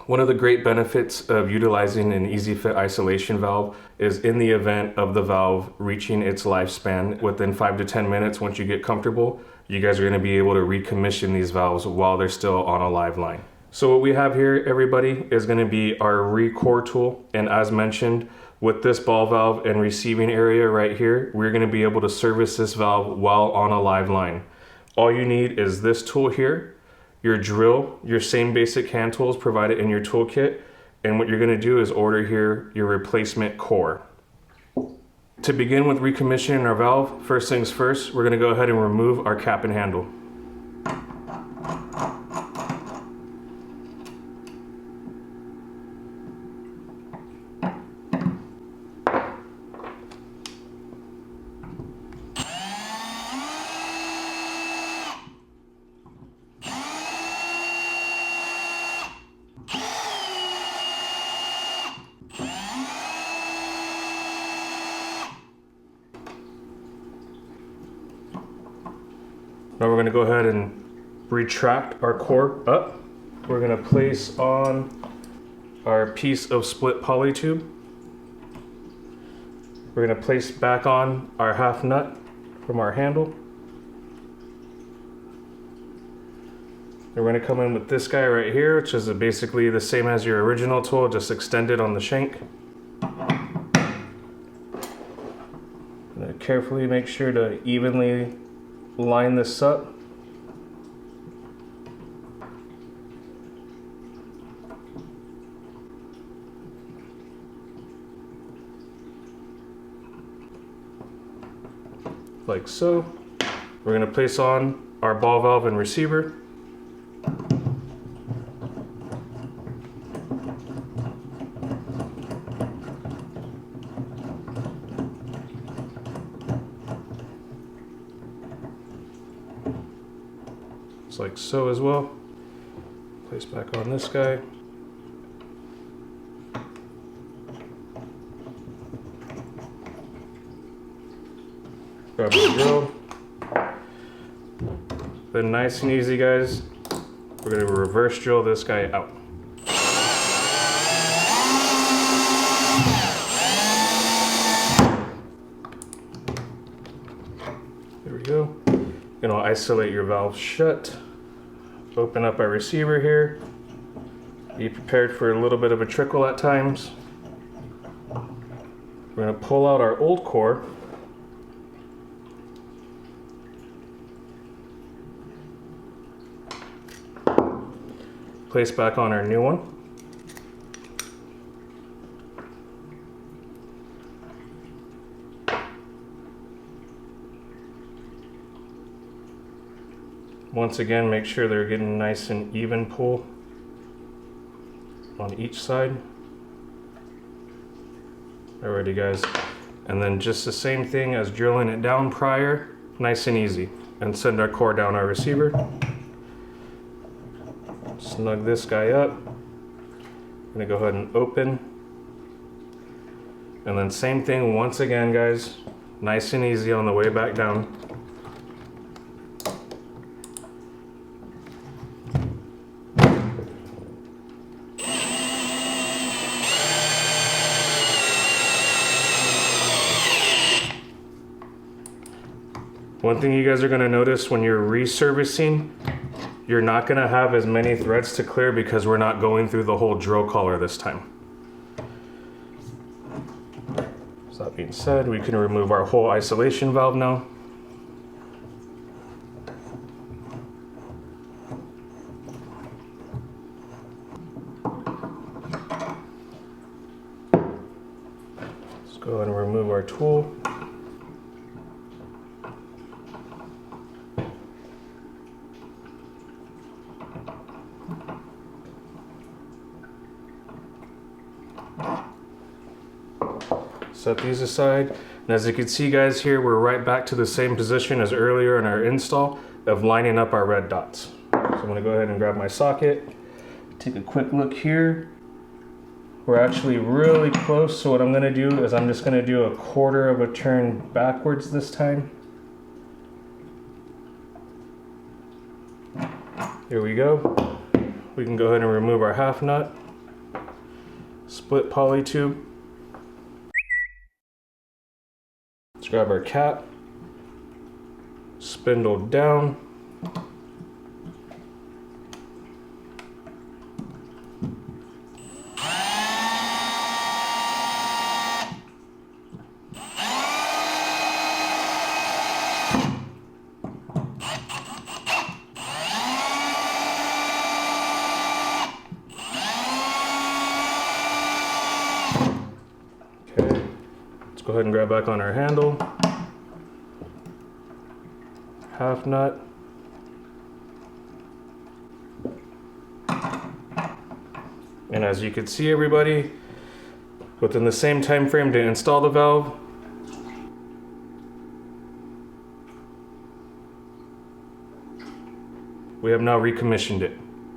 One of the great benefits of utilizing an EasyFit isolation valve is in the event of the valve reaching its lifespan within 5 to 10 minutes, once you get comfortable, you guys are going to be able to recommission these valves while they're still on a live line. So what we have here, everybody, is going to be our Recore tool. And as mentioned, with this ball valve and receiving area right here, we're going to be able to service this valve while on a live line. All you need is this tool here, your drill, your same basic hand tools provided in your toolkit, and what you're going to do is order here your replacement core. To begin with recommissioning our valve, first things first, we're going to go ahead and remove our cap and handle. Now we're going to go ahead and retract our core up. We're going to place on our piece of split poly tube. We're going to place back on our half nut from our handle. And we're going to come in with this guy right here, which is basically the same as your original tool, just extended on the shank. Carefully make sure to evenly line this up. Like so. We're going to place on our ball valve and receiver. Like so as well. Place back on this guy. Grab the drill. Then nice and easy, guys, we're going to reverse drill this guy out. There we go. You're going to isolate your valve shut. Open up our receiver here. Be prepared for a little bit of a trickle at times. We're going to pull out our old core. Place back on our new one. Once again, make sure they're getting nice and even pull on each side. Alrighty, guys. And then just the same thing as drilling it down prior, nice and easy. And send our core down our receiver. Snug this guy up. I'm gonna go ahead and open. And then same thing once again, guys. Nice and easy on the way back down. One thing you guys are going to notice when you're reservicing, you're not going to have as many threads to clear because we're not going through the whole drill collar this time. So that being said, we can remove our whole isolation valve now. Let's go ahead and remove our tool. Set these aside, and as you can see, guys, here we're right back to the same position as earlier in our install of lining up our red dots. So I'm going to go ahead and grab my socket, take a quick look here. We're actually really close, so what I'm going to do is I'm just going to do a quarter of a turn backwards this time. Here we go. We can go ahead and remove our half nut. split poly tube. Let's grab our cap, spindle down. Okay, let's go ahead and grab back on our handle. Half nut. And as you can see, everybody, within the same time frame to install the valve, we have now recommissioned it.